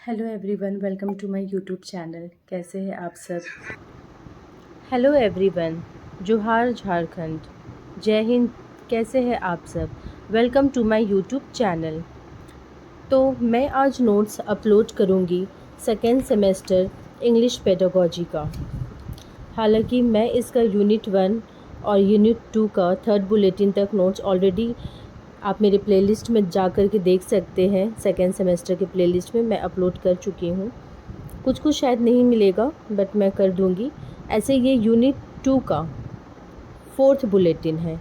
Hello everyone, welcome to my YouTube channel. कैसे हैं आप सब? हेलो एवरीवन, जोहार झारखंड, जय हिंद। कैसे हैं आप सब? Welcome to my YouTube channel. तो मैं आज नोट्स अपलोड करूंगी सेकेंड सेमेस्टर इंग्लिश पेडागोजी का। हालांकि मैं इसका यूनिट 1 और यूनिट 2 का थर्ड बुलेटिन तक नोट्स ऑलरेडी आप मेरे प्लेलिस्ट में जा कर के देख सकते हैं। सेकेंड सेमेस्टर के प्लेलिस्ट में मैं अपलोड कर चुकी हूँ। कुछ कुछ शायद नहीं मिलेगा बट मैं कर दूँगी। ऐसे ये यूनिट 2 का फोर्थ बुलेटिन है।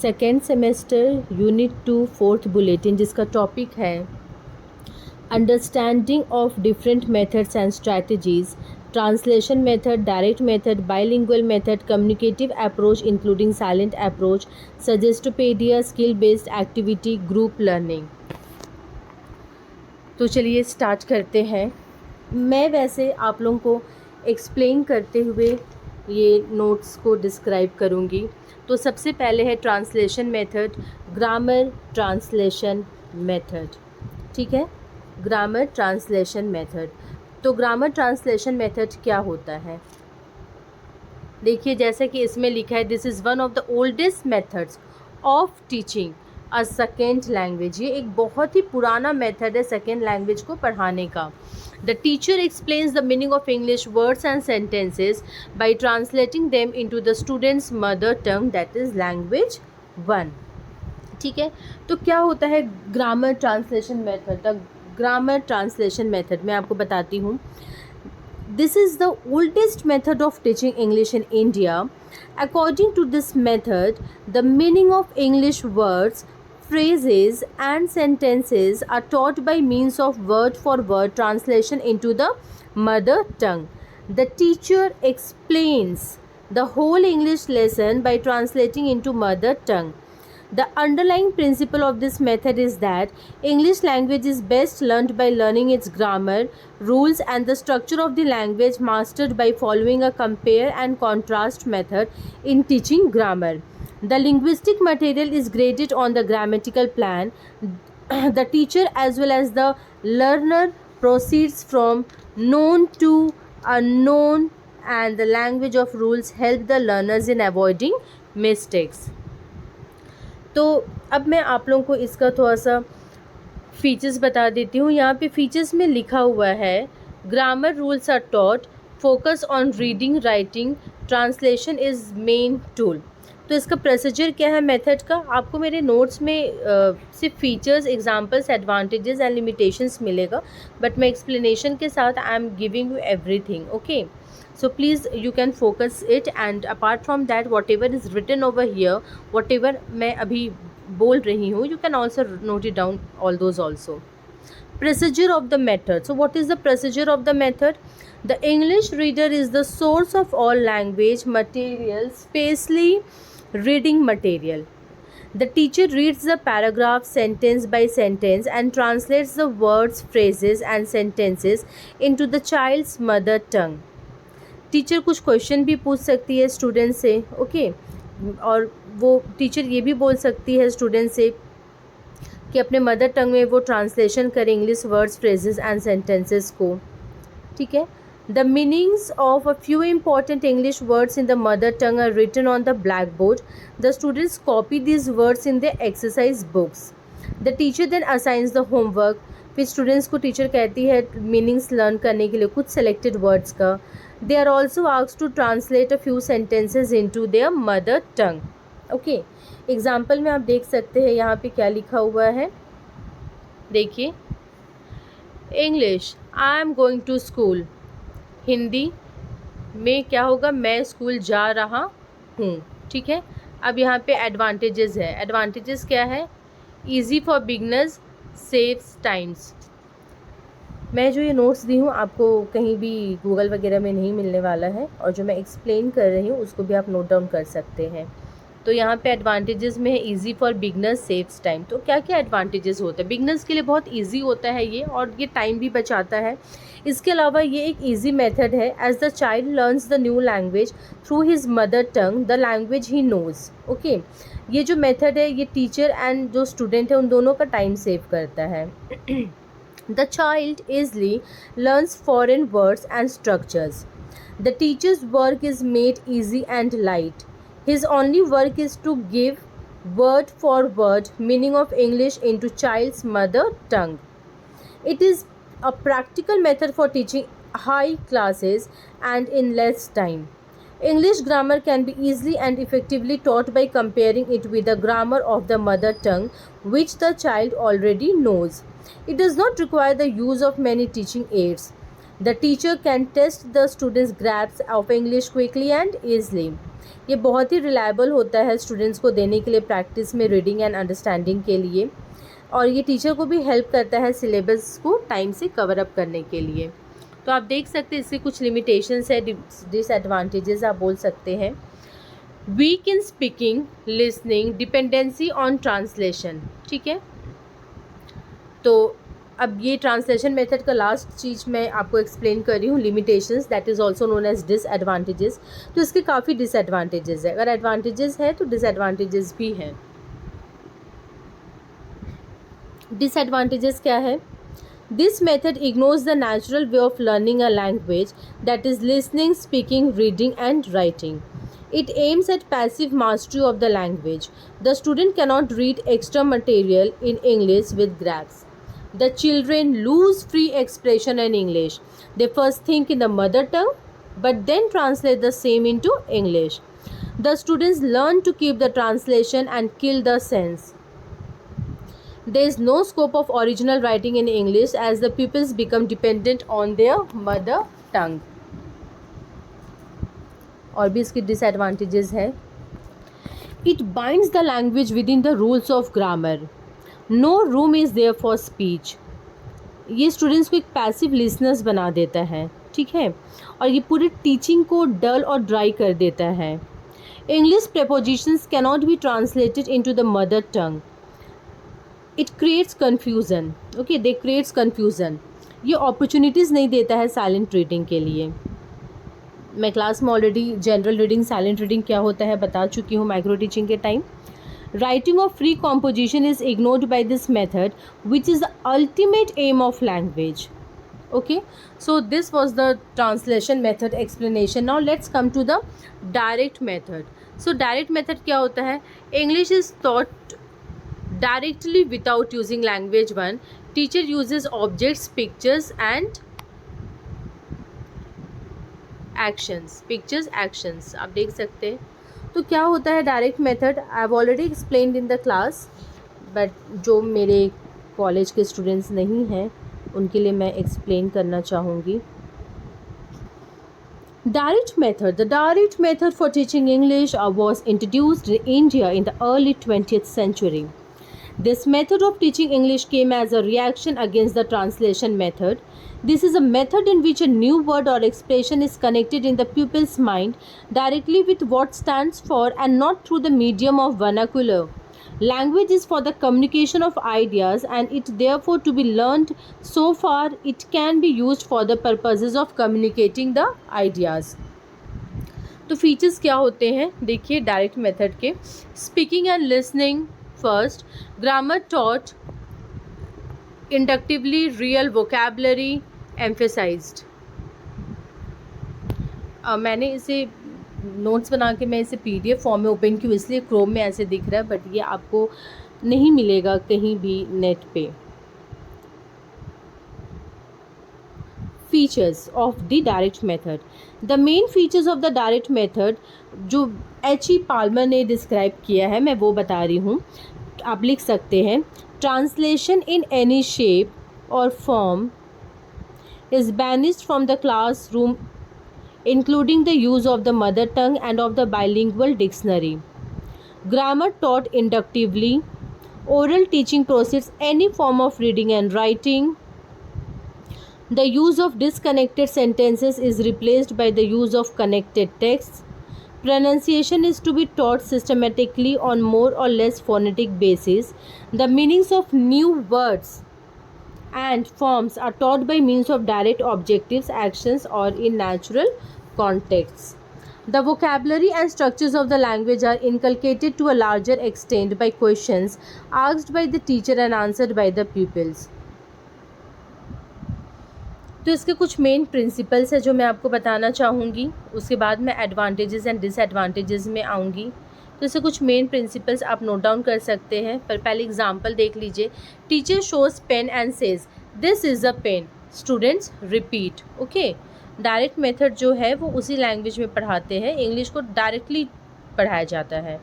Second semester unit 2 fourth bulletin, जिसका टॉपिक है understanding of different methods and strategies, translation method, direct method, bilingual method, communicative approach including silent approach, suggestopedia, skill based activity, group learning. तो चलिए start करते हैं। मैं वैसे आप लोगों को एक्सप्लेन करते हुए ये नोट्स को डिस्क्राइब करूँगी। तो सबसे पहले है translation method, grammar translation method. ठीक है, ग्रामर ट्रांसलेशन मेथड। तो ग्रामर ट्रांसलेशन मेथड क्या होता है? देखिए, जैसे कि इसमें लिखा है, this is one of the oldest methods of teaching a second language. ये एक बहुत ही पुराना मेथड है सेकेंड लैंग्वेज को पढ़ाने का। The teacher explains the meaning of English words and sentences by translating them into the students mother tongue, that is language 1। ठीक है, तो क्या होता है grammar translation method? The grammar translation method मैं आपको बताती हूँ। This is the oldest method of teaching English in India. According to this method, the meaning of English words, phrases, and sentences are taught by means of word for word translation into the mother tongue. The teacher explains the whole English lesson by translating into mother tongue. The underlying principle of this method is that English language is best learned by learning its grammar, rules, and the structure of the language mastered by following a compare and contrast method in teaching grammar. The linguistic material is graded on the grammatical plan. The teacher as well as the learner proceeds from known to unknown, and the language of rules help the learners in avoiding mistakes. तो अब मैं आप लोगों को इसका थोड़ा सा features बता देती हूँ। यहाँ पे फीचर्स में लिखा हुआ है, grammar rules are taught, focus on reading writing, translation is main tool. तो इसका प्रोसीजर क्या है मेथड का? आपको मेरे नोट्स में सिर्फ features, examples, advantages and limitations मिलेगा, बट मैं एक्सप्लेनेशन के साथ I am giving you everything. Okay, so please you can focus it, and apart from that whatever is written over here, whatever मैं अभी बोल रही हूँ, you can also note it down, all those also. Procedure of the method. So what is the procedure of the method? The English reader is the source of all language material, especially reading material. The teacher reads the paragraph sentence by sentence and translates the words, phrases and sentences into the child's mother tongue. Teacher कुछ question भी पूछ सकती है student से, okay, और वो teacher ये भी बोल सकती है स्टूडेंट से कि अपने मदर टंग में वो ट्रांसलेशन करें English words, phrases and sentences को। ठीक है, the meanings of a few important English words in the mother tongue are written on the black board. The students copy this words in the exercise books. The teacher then assigns the homework. फिर students को teacher कहती है meanings learn करने के लिए कुछ selected words का। They are also asked to translate a few sentences into their mother tongue. Okay, example में आप देख सकते हैं यहाँ पे क्या लिखा हुआ है। देखिए, English, I am going to school. Hindi में क्या होगा? मैं स्कूल जा रहा हूँ। ठीक है, अब यहाँ पे एडवांटेजेस है। एडवांटेजेस क्या है? Easy for beginners, saves times. मैं जो ये नोट्स दी हूँ आपको कहीं भी गूगल वगैरह में नहीं मिलने वाला है, और जो मैं एक्सप्लेन कर रही हूँ उसको भी आप नोट डाउन कर सकते हैं। तो यहाँ पे एडवांटेजेस में है easy for beginners, saves time. तो क्या क्या एडवांटेजेस होते हैं? बिगनर्स के लिए बहुत इजी होता है ये, और ये टाइम भी बचाता है। इसके अलावा ये एक ईजी मेथड है। As the child learns the new language through his mother tongue, the language he knows. Okay, ये जो मेथड है ये टीचर एंड जो स्टूडेंट है उन दोनों का टाइम सेव करता है। The child easily learns foreign words and structures. The teacher's work is made easy and light. His only work is to give word for word meaning of English into child's mother tongue. It is a practical method for teaching high classes and in less time. English grammar can be easily and effectively taught by comparing it with the grammar of the mother tongue, which the child already knows. It does not require the use of many teaching aids. The teacher can test the student's grasp of English quickly and easily. ये बहुत ही reliable होता है students को देने के लिए practice में reading and understanding के लिए, और ये टीचर को भी हेल्प करता है सिलेबस को टाइम से कवर अप करने के लिए. तो आप देख सकते हैं इसके कुछ लिमिटेशंस है, डिसएडवांटेजेस आप बोल सकते हैं. Weak in speaking, listening, dependency on translation. ठीक है, तो अब ये ट्रांसलेशन मेथड का लास्ट चीज़ मैं आपको एक्सप्लेन कर रही हूँ, limitations, that is also known as disadvantages. तो इसके काफ़ी डिसएडवांटेजेस है. अगर एडवांटेजेस है तो डिसएडवांटेजेस भी हैं. डिसएडवांटेजेस क्या है? This method ignores the natural way of learning a language, that is listening, speaking, reading and writing. It aims at passive mastery of the language. The student cannot read extra material in English with grasp. The children lose free expression in English. They first think in the mother tongue, but then translate the same into English. The students learn to keep the translation and kill the sense. There is no scope of original writing in English as the pupils become dependent on their mother tongue. और भी इसकी disadvantages है. It binds the language within the rules of grammar. No room is there for speech. ये students को एक passive listeners बना देता है. ठीक है, और ये पूरी टीचिंग को डल और ड्राई कर देता है. English prepositions cannot be translated into the mother tongue. It creates confusion. Okay, they creates confusion. ये अपॉर्चुनिटीज़ नहीं देता है साइलेंट रीडिंग के लिए. मैं क्लास में already general reading, silent reading क्या होता है बता चुकी हूँ माइक्रो टीचिंग के time. Writing of free composition is ignored by this method which is the ultimate aim of language. Okay, so this was the translation method explanation. Now let's come to the direct method. So direct method क्या होता है? English is taught directly without using language one. Teacher uses objects, pictures and actions. Pictures, actions आप देख सकते हैं. तो क्या होता है direct method? I have already explained in the class, but जो मेरे कॉलेज के स्टूडेंट्स नहीं हैं उनके लिए मैं एक्सप्लेन करना चाहूँगी. Direct method. The direct method for teaching English was introduced in India in the early 20th century. This method of teaching English came as a reaction against the translation method. This is a method in which a new word or expression is connected in the pupil's mind directly with what stands for and not through the medium of vernacular. Language is for the communication of ideas and it therefore to be learned. So far it can be used for the purposes of communicating the ideas. तो features क्या होते हैं देखिए direct method के. Speaking and listening first. Grammar taught inductively. Real vocabulary emphasised. मैंने इसे notes बना के मैं इसे PDF फॉर्म में ओपन की इसलिए क्रोम में ऐसे दिख रहा है, बट ये आपको नहीं मिलेगा कहीं भी नेट पे. Features of the direct method. The main features of the direct method जो H.E. पाल्मर ने डिस्क्राइब किया है मैं वो बता रही हूँ. आप लिख सकते हैं. ट्रांसलेशन इन एनी शेप और form is banished from the classroom, including the use of the mother tongue and of the bilingual dictionary. Grammar taught inductively. Oral teaching proceeds any form of reading and writing. The use of disconnected sentences is replaced by the use of connected texts. Pronunciation is to be taught systematically on more or less phonetic basis. The meanings of new words and forms are taught by means of direct objectives, actions or in natural contexts. The vocabulary and structures of the language are inculcated to a larger extent by questions asked by the teacher and answered by the pupils. तो इसके कुछ main principles है जो मैं आपको बताना चाहूँगी, उसके बाद मैं एडवांटेजेस एंड डिसएडवांटेजेस में आऊँगी। तो इससे कुछ मेन प्रिंसिपल्स आप नोट डाउन कर सकते हैं। पर पहले एग्जांपल देख लीजिए। Teacher shows pen and says this is a pen, students repeat. Okay, direct method जो है वो उसी लैंग्वेज में पढ़ाते हैं, इंग्लिश को डायरेक्टली पढ़ाया जाता है।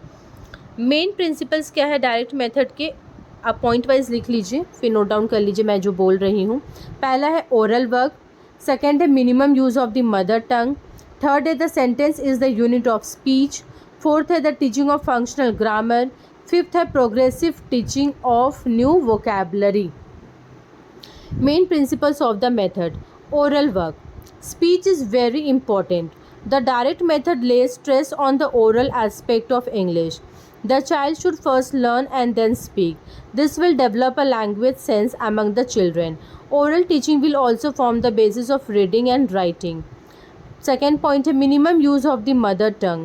मेन प्रिंसिपल्स क्या है डायरेक्ट मेथड के, आप पॉइंट वाइज लिख लीजिए, फिर नोट डाउन कर लीजिए मैं जो बोल रही हूँ। पहला है ओरल वर्क, सेकेंड है minimum use of the mother tongue, third है the sentence is the unit of speech, fourth है the teaching of functional grammar, fifth है progressive teaching of new vocabulary. Main principles of the method. Oral work, speech is very important. The direct method lays stress on the oral aspect of English. The child should first learn and then speak. This will develop a language sense among the children. Oral teaching will also form the basis of reading and writing. Second point, minimum use of the mother tongue.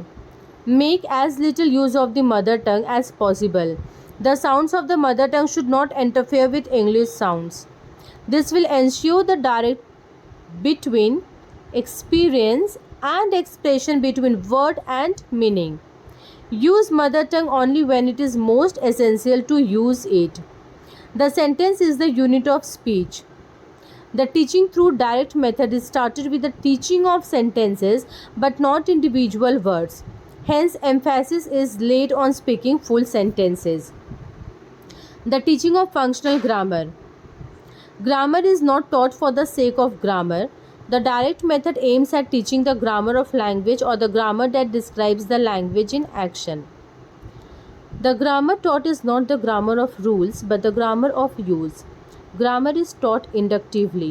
Make as little use of the mother tongue as possible. The sounds of the mother tongue should not interfere with English sounds. This will ensure the direct between experience and expression between word and meaning. Use mother tongue only when it is most essential to use it. The sentence is the unit of speech. The teaching through direct method is started with the teaching of sentences but not individual words. Hence, emphasis is laid on speaking full sentences. The teaching of functional grammar. Grammar is not taught for the sake of grammar. The direct method aims at teaching the grammar of language or the grammar that describes the language in action. The grammar taught is not the grammar of rules but the grammar of use. Grammar is taught inductively.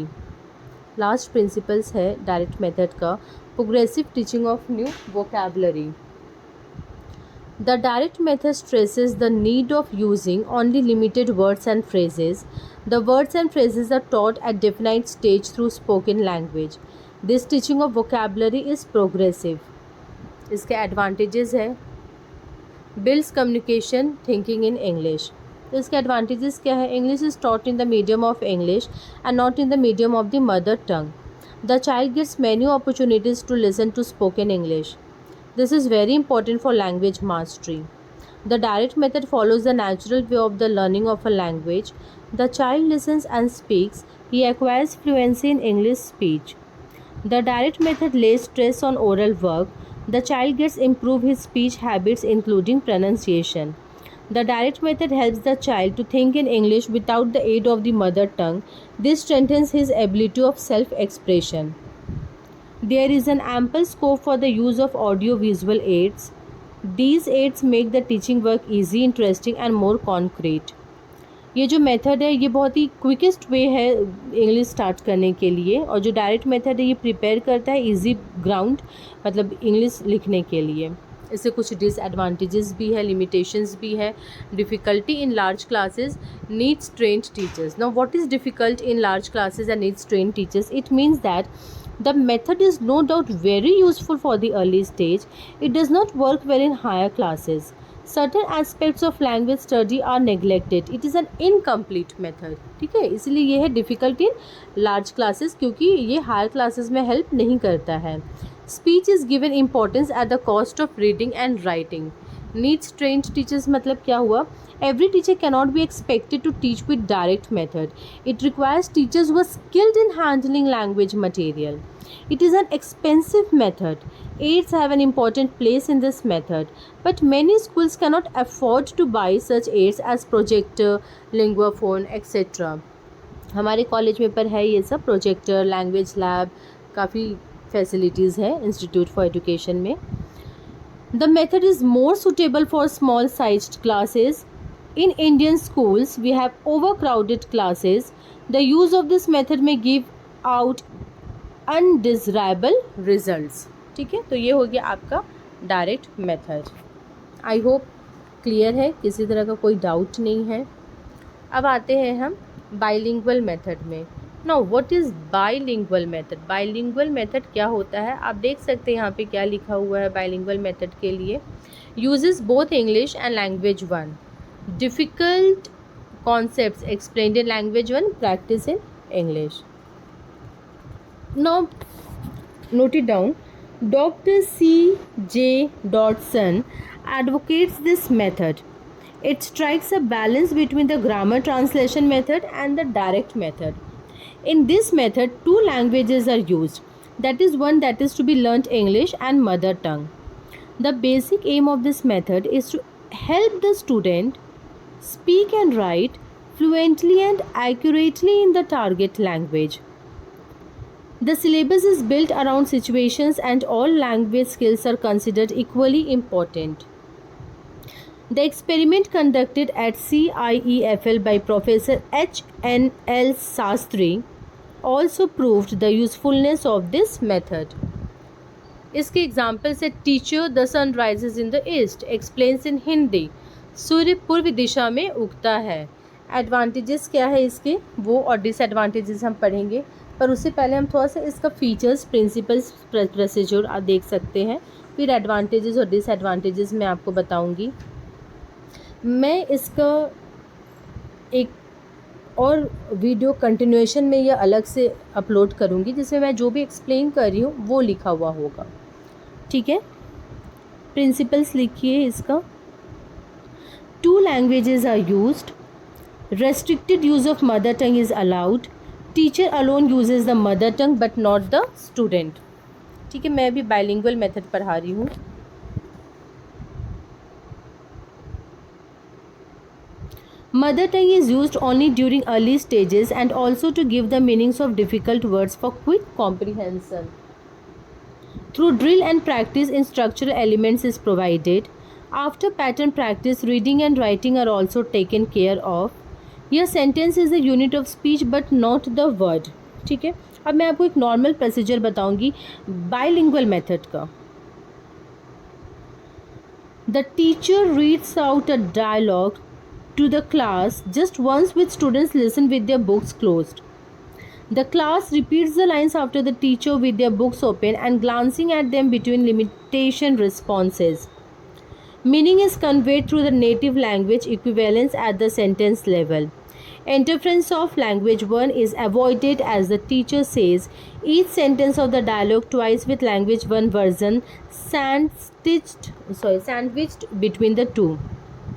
Last principles है direct method का, progressive teaching of new vocabulary. The direct method stresses the need of using only limited words and phrases. The words and phrases are taught at definite stage through spoken language. This teaching of vocabulary is progressive. इसके advantages है, builds communication thinking in English. तो इसके advantages क्या है? English is taught in the medium of English and not in the medium of the mother tongue. The child gets many opportunities to listen to spoken English. This is very important for language mastery. The direct method follows the natural way of the learning of a language. The child listens and speaks. He acquires fluency in English speech. The direct method lays stress on oral work. The child gets improved his speech habits including pronunciation. The direct method helps the child to think in English without the aid of the mother tongue. This strengthens his ability of self-expression. There is an ample scope for the use of audio-visual aids. These aids make the teaching work easy, interesting and more concrete. ये जो method है ये बहुत ही quickest वे है English start करने के लिए, और जो डायरेक्ट मेथड है ये प्रिपेयर करता है इजी ग्राउंड मतलब इंग्लिश लिखने के लिए. इससे कुछ डिसएडवांटेजेस भी है, लिमिटेशंस भी है. Difficulty in large classes needs trained teachers. Now what is difficult in large classes and needs trained teachers? It means that the method is no doubt very useful for the early stage. It does not work well in higher classes. Certain aspects of language study are neglected. It is an incomplete method. ठीक है, इसलिए ये है difficult in large classes क्योंकि ये higher classes में help नहीं करता है. Speech is given importance at the cost of reading and writing. Needs trained teachers मतलब क्या हुआ? Every teacher cannot be expected to teach with direct method. It requires teachers who are skilled in handling language material. It is an expensive method. Aids have an important place in this method, but many schools cannot afford to buy such aids as projector, linguaphone, etc. हमारे college में पर है ये सब, projector, language lab, काफ़ी facilities हैं institute for education में. The method is more suitable for small sized classes. In Indian schools, we have overcrowded classes. The use of this method may give out undesirable results. ठीक है, तो ये हो गया आपका direct method. I hope clear है, किसी तरह का कोई डाउट नहीं है. अब आते हैं हम बाइलिंगुअल मेथड में. Now what is bilingual method? Bilingual method क्या होता है आप देख सकते हैं यहाँ पे क्या लिखा हुआ है बाइलिंगुअल मेथड के लिए. Uses both English and language one. Difficult concepts explained in language one, practice in English. Now, note it down. Dr. C. J. Dodson advocates this method. It strikes a balance between the grammar translation method and the direct method. In this method, two languages are used. That is, one that is to be learnt English and mother tongue. The basic aim of this method is to help the student speak and write fluently and accurately in the target language. The syllabus is built around situations and all language skills are considered equally important. The experiment conducted at CIEFL by Professor H.N.L. Sastry also proved the usefulness of this method. इसके examples है teacher the sun rises in the east explains in Hindi सूर्य पूर्व दिशा में उगता है. Advantages क्या है इसके वो और डिसएडवांटेजेस हम पढ़ेंगे, पर उससे पहले हम थोड़ा सा इसका फीचर्स प्रिंसिपल्स प्रोसीजर देख सकते हैं, फिर एडवांटेजेस और डिसएडवांटेजेस मैं आपको बताऊंगी. मैं इसका एक और वीडियो कंटिन्यूएशन में या अलग से अपलोड करूंगी जिसमें मैं जो भी एक्सप्लेन कर रही हूँ वो लिखा हुआ होगा. ठीक है, प्रिंसिपल्स लिखिए इसका. Two languages are used. Restricted use of mother tongue is allowed. Teacher alone uses the mother tongue but not the student. ठीक है, मैं अभी बाइलिंगुअल मेथड पढ़ा रही हूँ. Mother tongue is used only during early stages and also to give the meanings of difficult words for quick comprehension. Through drill and practice, instructional elements is provided. After pattern practice, reading and writing are also taken care of. यह sentence is a unit of speech but not the word. ठीक है, अब मैं आपको एक normal procedure बताऊंगी bilingual method का. The teacher reads out a dialogue to the class just once with students listen with their books closed. The class repeats the lines after the teacher with their books open and glancing at them between limitation responses. Meaning is conveyed through the native language equivalence at the sentence level. Interference of language 1 is avoided as the teacher says each sentence of the dialogue twice with language 1 version sandwiched between the two.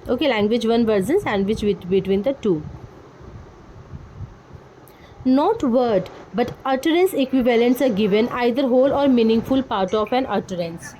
Okay, language 1 version sandwiched between the two. Not word but utterance equivalents are given, either whole or meaningful part of an utterance.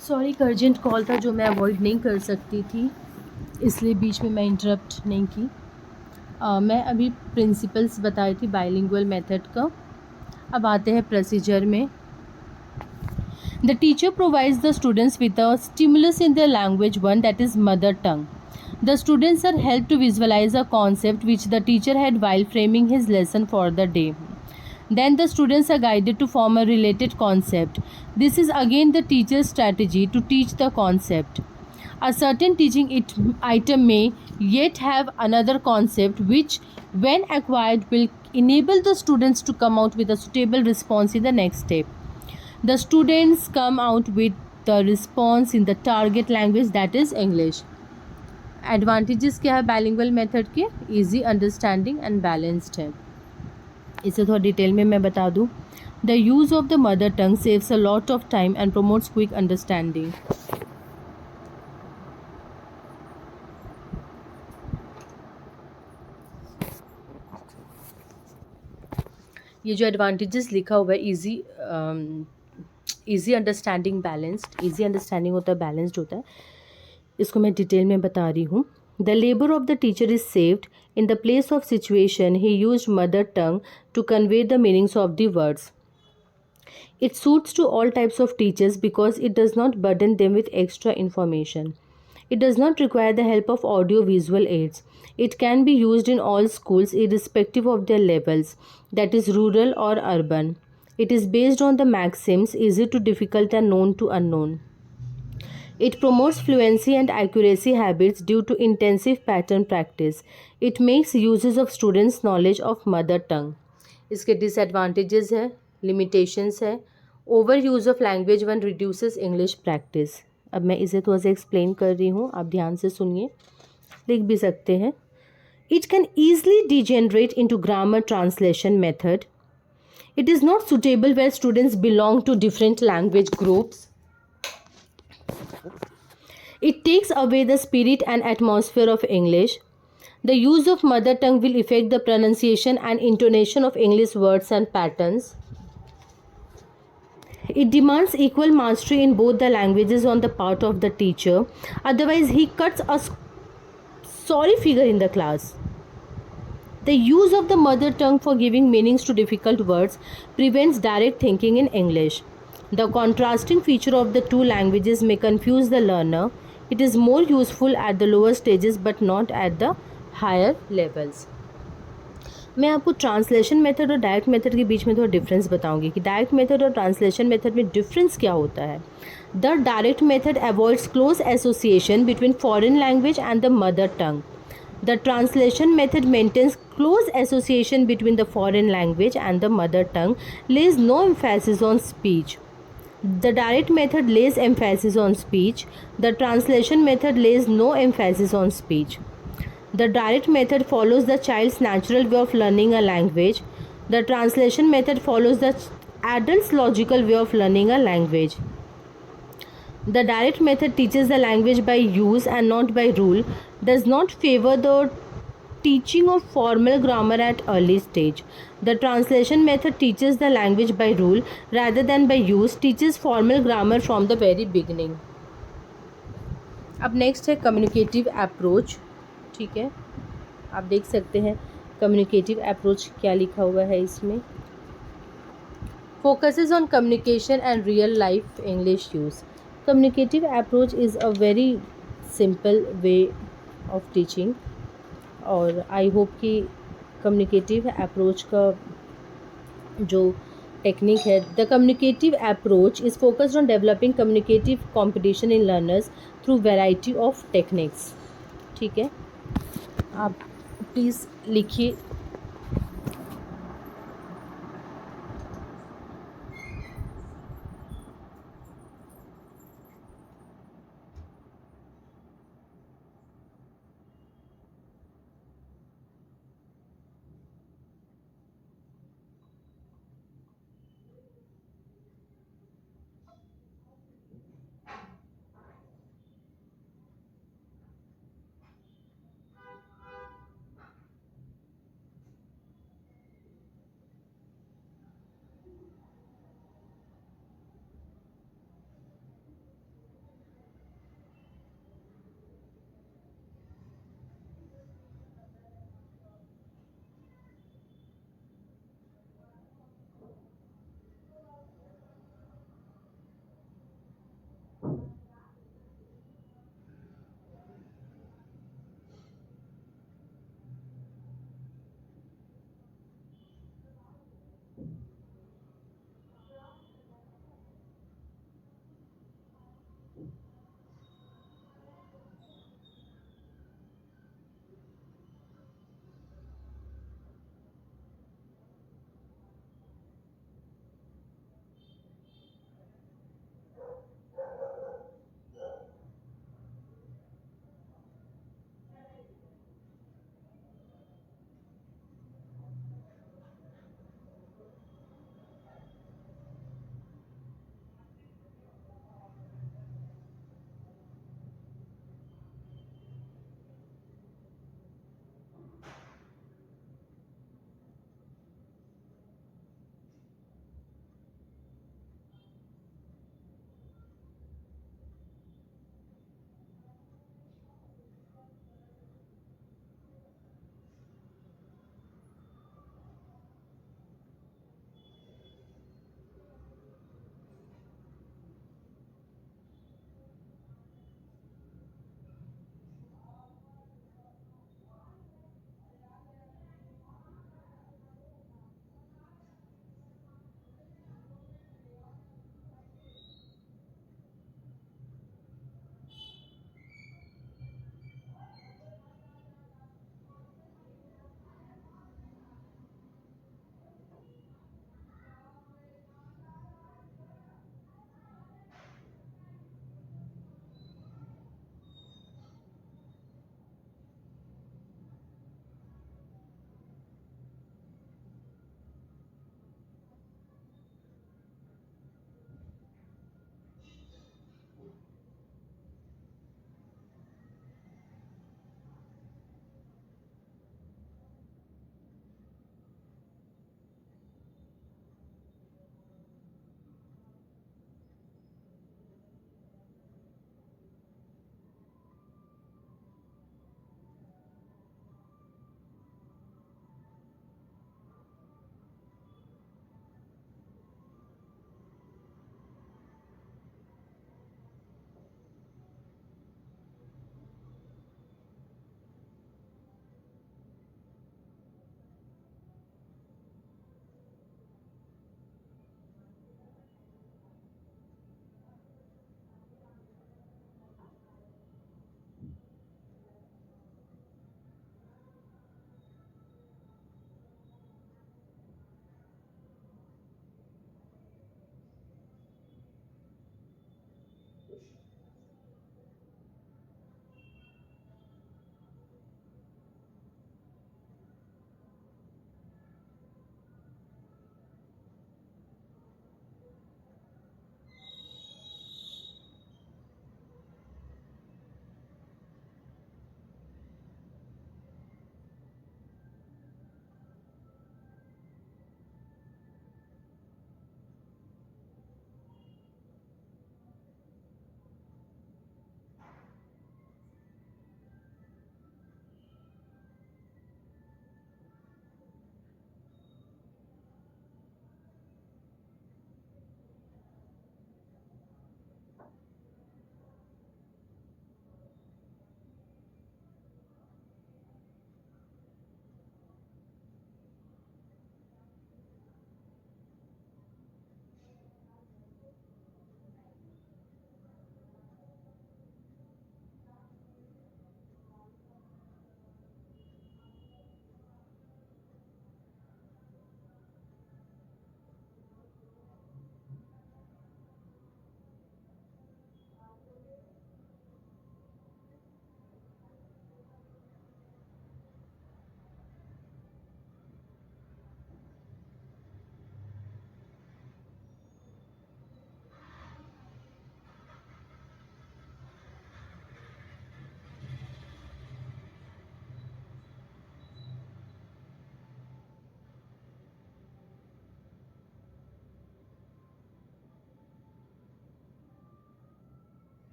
Sorry, एक urgent call था जो मैं avoid नहीं कर सकती थी, इसलिए बीच में मैं इंटरप्ट नहीं की. मैं अभी प्रिंसिपल्स बताई थी बाइलिंगुअल मेथड का. अब आते हैं प्रोसीजर में. The teacher provides the students with a stimulus in the language 1 that is mother tongue. The students are helped to visualize a concept which the teacher had while framing his lesson for the day. Then the students are guided to form a related concept. This is again the teacher's strategy to teach the concept. A certain teaching item may yet have another concept which, when acquired, will enable the students to come out with a suitable response in the next step. The students come out with the response in the target language, that is English. Advantages क्या है bilingual method के? Easy understanding and balanced है. इसे थोड़ा detail में मैं बता दूँ. The use of the mother tongue saves a lot of time and promotes quick understanding. ये जो एडवांटेजेस लिखा हुआ है easy easy understanding balanced, easy understanding होता है, बैलेंस्ड होता है। इसको मैं डिटेल में बता रही हूँ। The labour of the teacher is saved in the place of situation he use mother tongue to convey the meanings of the words. It suits to all types of teachers because it does not burden them with extra information. It does not require the help of audio visual aids. It can be used in all schools irrespective of their levels, that is, rural or urban. It is based on the maxims easy to difficult and known to unknown. It promotes fluency and accuracy habits due to intensive pattern practice. It makes uses of students' knowledge of mother tongue. इसके disadvantages है, limitations है, over use of language one reduces English practice. अब मैं इसे थोड़ा सा explain कर रही हूँ, आप ध्यान से सुनिए, लिख भी सकते हैं. It can easily degenerate into grammar translation method. It is not suitable where students belong to different language groups. It takes away the spirit and atmosphere of English. The use of mother tongue will affect the pronunciation and intonation of English words and patterns. It demands equal mastery in both the languages on the part of the teacher. Otherwise, he cuts a sorry figure in the class. The use of the mother tongue for giving meanings to difficult words prevents direct thinking in English. The contrasting feature of the two languages may confuse the learner. It is more useful at the lower stages but not at the higher levels. मैं आपको translation method और direct method के बीच में थोड़ा difference बताऊंगी कि direct method और ट्रांसलेशन मेथड में डिफरेंस क्या होता है. The direct method avoids close association between foreign language and the mother tongue. The translation method maintains close association between the foreign language and the mother tongue, lays no emphasis on speech. The direct method lays emphasis on speech. The translation method lays no emphasis on speech. The direct method follows the child's natural way of learning a language. The translation method follows the adult's logical way of learning a language. The direct method teaches the language by use and not by rule, does not favor the teaching of formal grammar at early stage. The translation method teaches the language by rule rather than by use, teaches formal grammar from the very beginning. अब next है communicative approach. ठीक है, आप देख सकते हैं communicative approach क्या लिखा हुआ है इसमें. Focuses on communication and real life English use. Communicative approach is a very simple way of teaching और आई होप कि कम्युनिकेटिव अप्रोच का जो टेक्निक है, the communicative approach is focused on developing communicative competition in learners through variety of techniques. ठीक है, आप please लिखिए.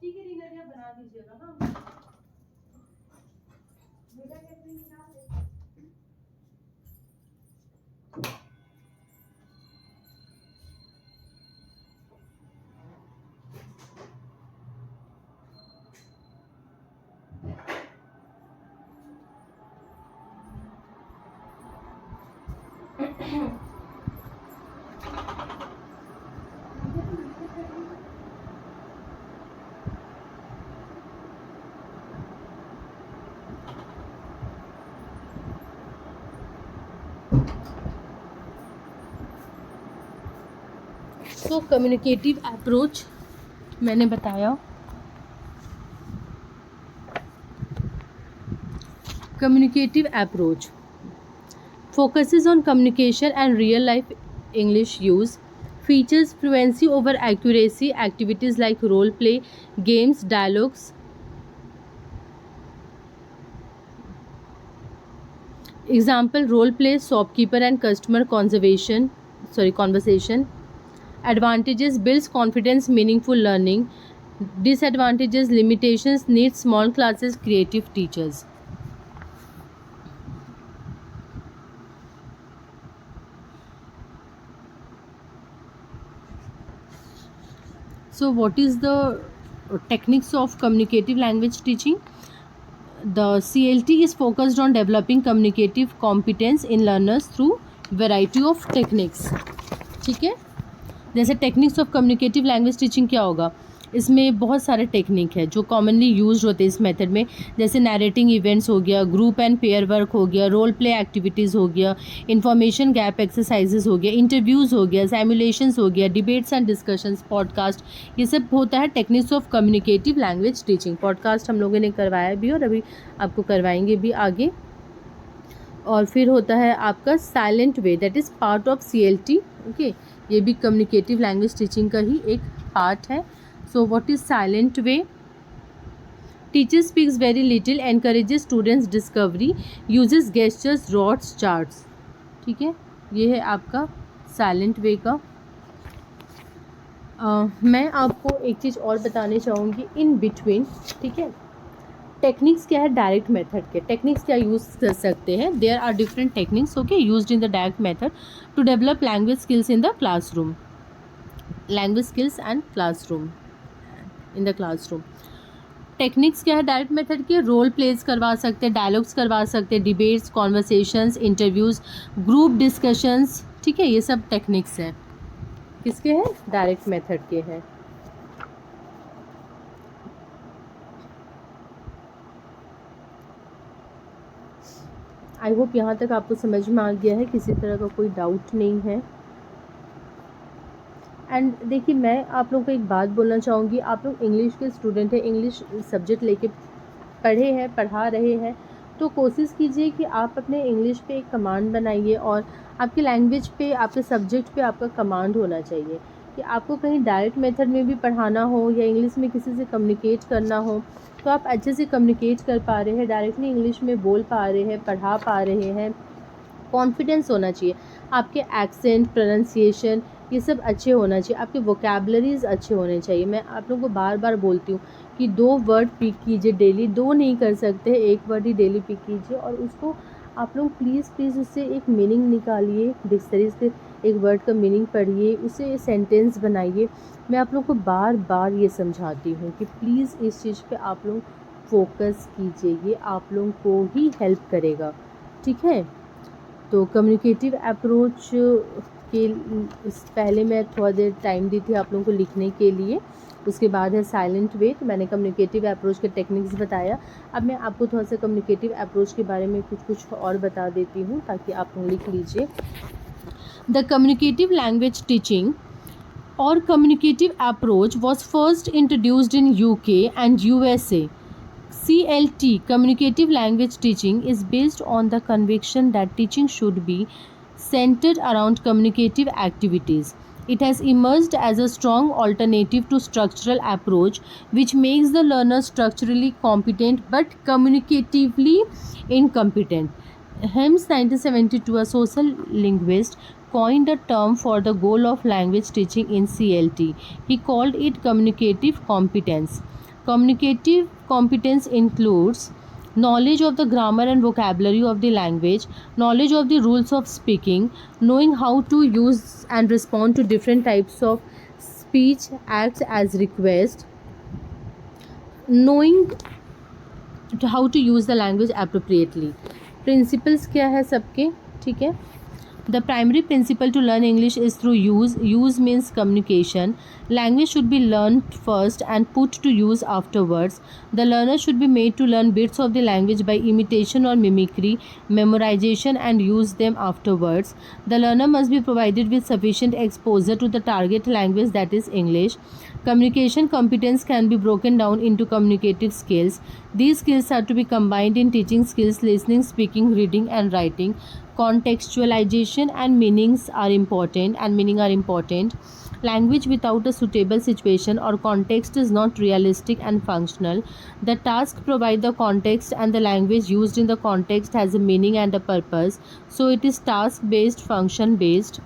ठीक है रीना जी, आप बना दीजिएगा। हाँ, तो कम्युनिकेटिव अप्रोच मैंने बताया। Communicative approach focuses on communication and real life English use. features fluency over accuracy, activities like role play, games, dialogues. Example, role play, shopkeeper and customer conversation. Advantages, builds confidence, meaningful learning. Disadvantages, limitations, needs small classes, creative teachers. So what is the techniques of communicative language teaching? The CLT is focused on developing communicative competence in learners through variety of techniques. ठीक है, जैसे techniques of communicative language teaching क्या होगा, इसमें बहुत सारे technique है जो कॉमनली यूज होते हैं इस मेथड में, जैसे नैरेटिंग इवेंट्स हो गया, ग्रुप एंड पेयर वर्क हो गया, रोल प्ले एक्टिविटीज़ हो गया, इन्फॉर्मेशन गैप एक्सरसाइजेज हो गया, इंटरव्यूज़ हो गया, सैमुलेशंस हो गया, डिबेट्स एंड डिस्कशंस, पॉडकास्ट, ये सब होता है techniques of communicative language teaching. Podcast हम लोगों ने करवाया भी और अभी आपको करवाएंगे भी आगे. और फिर होता है आपका silent way, that is part of CLT. Okay, ये भी कम्युनिकेटिव लैंग्वेज टीचिंग का ही एक पार्ट है. So what is silent way? Teacher speaks very little, encourages students discovery, uses gestures, droughts, charts. ठीक है, ये है आपका साइलेंट वे का. मैं आपको एक चीज़ और बताने चाहूँगी इन बिटवीन. ठीक है, टेक्निक्स क्या है डायरेक्ट मेथड के, टेक्निक्स क्या यूज़ कर सकते हैं. There are different techniques okay used in the direct method to develop language skills in the classroom. Language skills and classroom, in the classroom. Techniques क्या है डायरेक्ट मेथड के? Role plays करवा सकते हैं, डायलॉग्स करवा सकते हैं, debates, conversations, interviews, group discussions. ठीक है, ये सब टेक्निक्स हैं. किसके हैं? डायरेक्ट मेथड के हैं. आई होप यहाँ तक आपको समझ में आ गया है, किसी तरह का कोई डाउट नहीं है. एंड देखिए, मैं आप लोगों को एक बात बोलना चाहूँगी. आप लोग इंग्लिश के स्टूडेंट हैं, इंग्लिश सब्जेक्ट लेके पढ़े हैं, पढ़ा रहे हैं, तो कोशिश कीजिए कि आप अपने इंग्लिश पे एक कमांड बनाइए और आपके लैंग्वेज पे, आपके सब्जेक्ट पे आपका कमांड होना चाहिए. कि आपको कहीं डायरेक्ट मेथड में भी पढ़ाना हो या इंग्लिश में किसी से कम्युनिकेट करना हो, तो आप अच्छे से कम्युनिकेट कर पा रहे हैं, डायरेक्टली इंग्लिश में बोल पा रहे हैं, पढ़ा पा रहे हैं. कॉन्फिडेंस होना चाहिए, आपके एक्सेंट, प्रोनाउंसिएशन, ये सब अच्छे होना चाहिए, आपके वोकैबुलरीज अच्छे होने चाहिए. मैं आप लोगों को बार बार बोलती हूँ कि 2 वर्ड पिक कीजिए डेली, 2 नहीं कर सकते, 1 वर्ड ही डेली पिक कीजिए और उसको आप लोग प्लीज़ उससे एक मीनिंग निकालिए, डिक्शनरी से एक वर्ड का मीनिंग पढ़िए, उसे सेंटेंस बनाइए. मैं आप लोग को बार बार ये समझाती हूँ कि प्लीज़ इस चीज़ पे आप लोग फोकस कीजिए, ये आप लोगों को ही हेल्प करेगा. ठीक है, तो कम्युनिकेटिव अप्रोच के पहले मैं थोड़ा देर टाइम दी थी आप लोगों को लिखने के लिए. उसके बाद है साइलेंट वे, तो मैंने कम्युनिकेटिव अप्रोच के टेक्निक्स बताया. अब मैं आपको थोड़ा सा कम्युनिकेटिव अप्रोच के बारे में कुछ और बता देती हूँ ताकि आप लोग लिख लीजिए. The communicative language teaching or communicative approach was first introduced in UK and USA. CLT, communicative language teaching, is based on the conviction that teaching should be centered around communicative activities. It has emerged as a strong alternative to structural approach, which makes the learner structurally competent but communicatively incompetent. Hence, 1972, a social linguist coined a term for the goal of language teaching in CLT. He called it communicative competence. Communicative competence includes knowledge of the grammar and vocabulary of the language, knowledge of the rules of speaking, knowing how to use and respond to different types of speech acts as request, knowing how to use the language appropriately. Principles क्या है सबके? ठीक है, the primary principle to learn English is through use. Use means communication. Language should be learned first and put to use afterwards. The learner should be made to learn bits of the language by imitation or mimicry, memorization, and use them afterwards. The learner must be provided with sufficient exposure to the target language, that is English. Communication competence can be broken down into communicative skills. These skills are to be combined in teaching skills, listening, speaking, reading, and writing. Contextualization and meanings are important. Language without a suitable situation or context is not realistic and functional. The task provide the context, and the language used in the context has a meaning and a purpose. So it is task based, function based.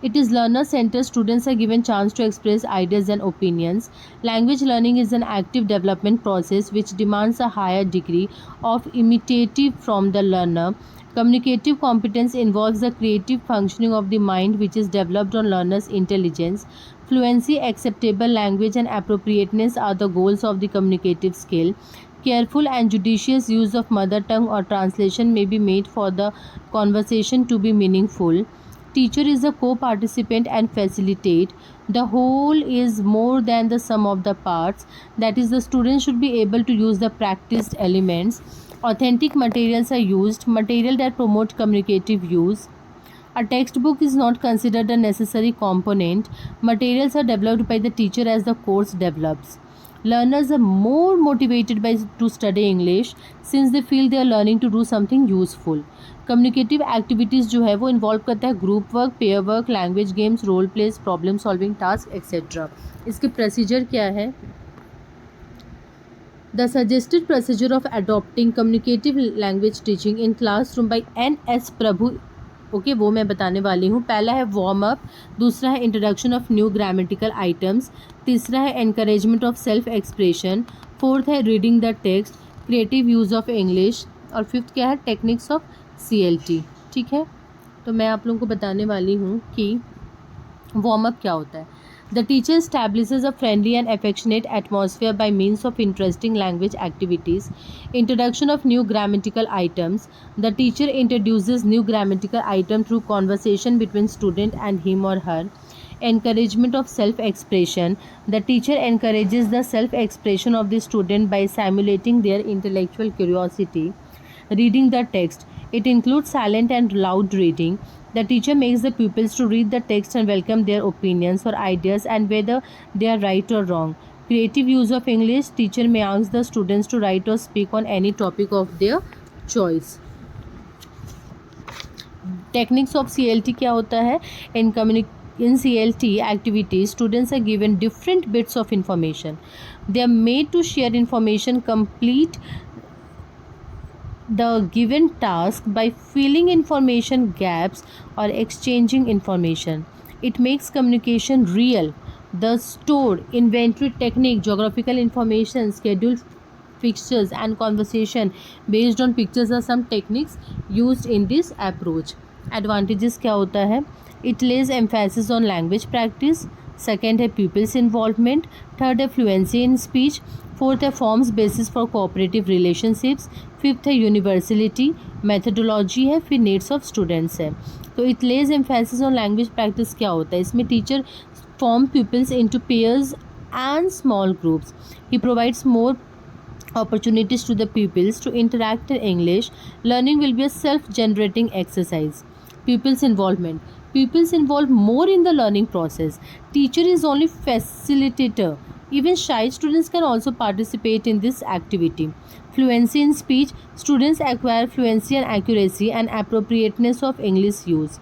It is learner centered. Students are given chance to express ideas and opinions. Language learning is an active development process which demands a higher degree of imitative from the learner. Communicative competence involves the creative functioning of the mind which is developed on learner's intelligence. Fluency, acceptable language, and appropriateness are the goals of the communicative skill. Careful and judicious use of mother tongue or translation may be made for the conversation to be meaningful. Teacher is a co-participant and facilitate. The whole is more than the sum of the parts. That is, the student should be able to use the practiced elements. Authentic materials are used, material that promote communicative use. A textbook is not considered a necessary component. Materials are developed by the teacher as the course develops. Learners are more motivated to study English since they feel they are learning to do something useful. Communicative activities जो है वो involve करता है group work, pair work, language games, role plays, problem solving task etcetera. इसके procedure क्या है? The suggested procedure of adopting communicative language teaching in classroom by NS Prabhu. Okay, वो मैं बताने वाली हूँ. पहला है वार्म अप, दूसरा है introduction of new grammatical items, तीसरा है encouragement of self expression, fourth है reading the text, creative use of English, और फिफ्थ क्या है? Techniques of CLT. ठीक है, तो मैं आप लोगों को बताने वाली हूँ कि वार्म अप क्या होता है. The teacher establishes a friendly and affectionate atmosphere by means of interesting language activities. Introduction of new grammatical items. The teacher introduces new grammatical item through conversation between student and him or her. Encouragement of self-expression. The teacher encourages the self-expression of the student by stimulating their intellectual curiosity. Reading the text. It includes silent and loud reading. The teacher makes the pupils to read the text and welcome their opinions or ideas and whether they are right or wrong. Creative use of English. Teacher may ask the students to write or speak on any topic of their choice. Techniques of CLT क्या होता है? In CLT activities, students are given different bits of information. They are made to share information, complete the given task by filling information gaps or exchanging information. It makes communication real. The stored inventory technique, geographical information, schedule fixtures and conversation based on pictures are some techniques used in this approach. Advantages क्या होता है? It lays emphasis on language practice. Second है pupils involvement. Third है fluency in speech. Fourth है forms basis for cooperative relationships. Fifth है universality, methodology है, फिर needs of students है. तो it lays emphasis on language practice क्या होता है? इसमें teacher form peoples into pairs and small groups. He provides more opportunities to the pupils to interact in English. Learning will be a self-generating exercise. Pupils involvement. Pupils involve more in the learning process. Teacher is only facilitator. Even shy students can also participate in this activity. Fluency in speech. Students acquire fluency and accuracy and appropriateness of English use.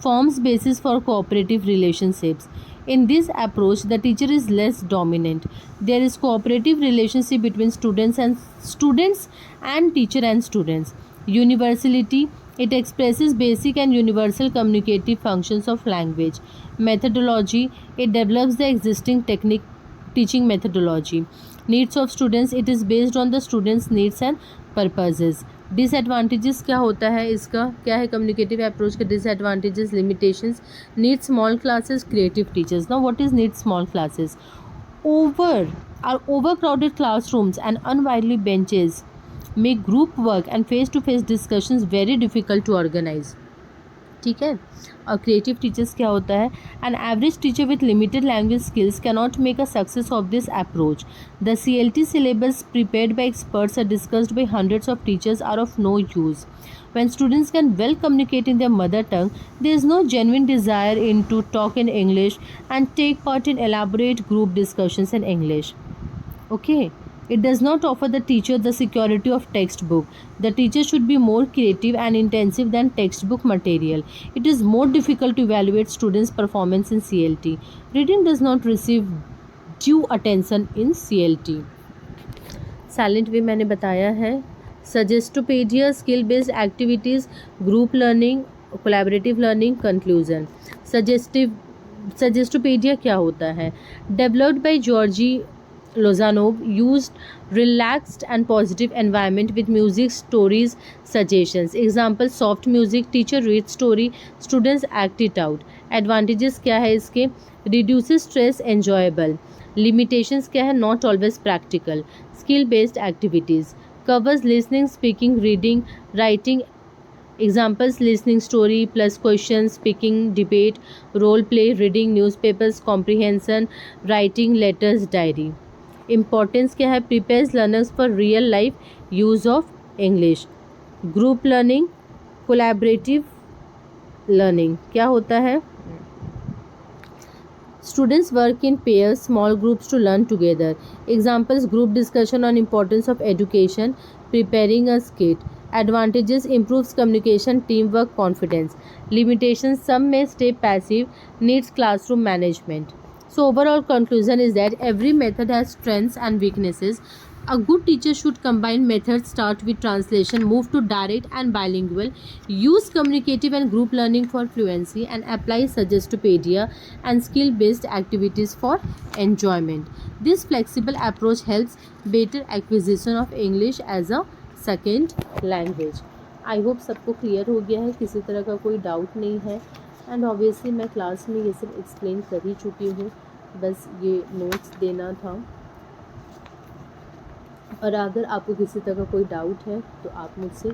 Forms basis for cooperative relationships. In this approach, the teacher is less dominant. There is cooperative relationship between students and teacher and students. Universality. It expresses basic and universal communicative functions of language. Methodology. It develops the existing teaching methodology. Needs of students. It is based on the students' needs and purposes. Disadvantages क्या होता है इसका? क्या है communicative approach के disadvantages, limitations? Need small classes, creative teachers. Now what is need small classes? Overcrowded classrooms and unwieldy benches make group work and face-to-face discussions very difficult to organize. ठीक है. और क्रिएटिव टीचर्स क्या होता है? An average teacher with limited language skills cannot make a success of this approach. The CLT syllabus prepared by experts are discussed by hundreds of teachers are of no use. When students can well communicate in their mother tongue, there is no genuine desire to talk in English and take part in elaborate group discussions in English. Okay. It does not offer the teacher the security of textbook. The teacher should be more creative and intensive than textbook material. It is more difficult to evaluate students' performance in CLT. Reading does not receive due attention in CLT. Silent way मैंने बताया है. Suggestopedia, skill based activities, group learning, collaborative learning, conclusion. Suggestopedia क्या होता है? Developed by Georgi Lozanov, used relaxed and positive environment with music, stories, suggestions. Example: soft music, teacher reads story, students act it out. Advantages क्या है इसके? Reduces stress, enjoyable. Limitations क्या है? Not always practical. Skill based activities covers listening, speaking, reading, writing. Examples: listening story plus questions, speaking debate, role play, reading newspapers, comprehension, writing letters, diary. Importance क्या है? Prepares learners for real life use of English. Group learning, collaborative learning क्या होता है? Students work in pairs, small groups to learn together. Examples: group discussion on importance of education, preparing a skit. Advantages: improves communication, teamwork, confidence. Limitations: some may stay passive, needs classroom management. So overall conclusion is that every method has strengths and weaknesses. A good teacher should combine methods, start with translation, move to direct and bilingual, use communicative and group learning for fluency, and apply suggestopedia and skill-based activities for enjoyment. This flexible approach helps better acquisition of English as a second language. I hope सबको clear हो गया है, किसी तरह का कोई doubt नहीं है. एंड ऑब्वियसली मैं क्लास में ये सब एक्सप्लेन कर ही चुकी हूँ, बस ये नोट्स देना था. और अगर आपको किसी तरह का कोई डाउट है तो आप मुझसे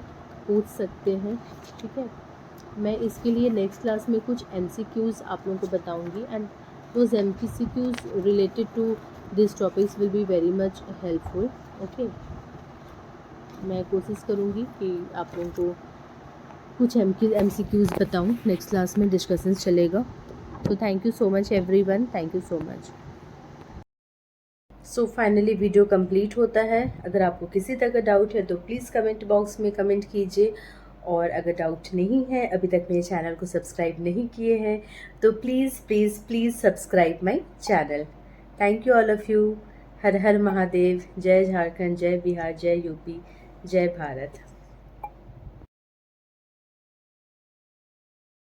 पूछ सकते हैं, ठीक है. मैं इसके लिए नेक्स्ट क्लास में कुछ MCQs आप लोगों को बताऊंगी, and those MCQs related to this topics will be very much helpful. Okay, मैं कोशिश करूँगी कि आप लोगों को कुछ MCQs बताऊँ. नेक्स्ट क्लास में डिस्कशन चलेगा. तो thank you so much everyone, thank you so much. So finally video complete होता है. अगर आपको किसी तरह का डाउट है तो प्लीज़ कमेंट बॉक्स में कमेंट कीजिए. और अगर डाउट नहीं है, अभी तक मेरे चैनल को सब्सक्राइब नहीं किए हैं, तो please please please subscribe my channel. Thank you all of you. Har Har Mahadev. जय झारखंड, जय बिहार, जय यूपी, जय भारत.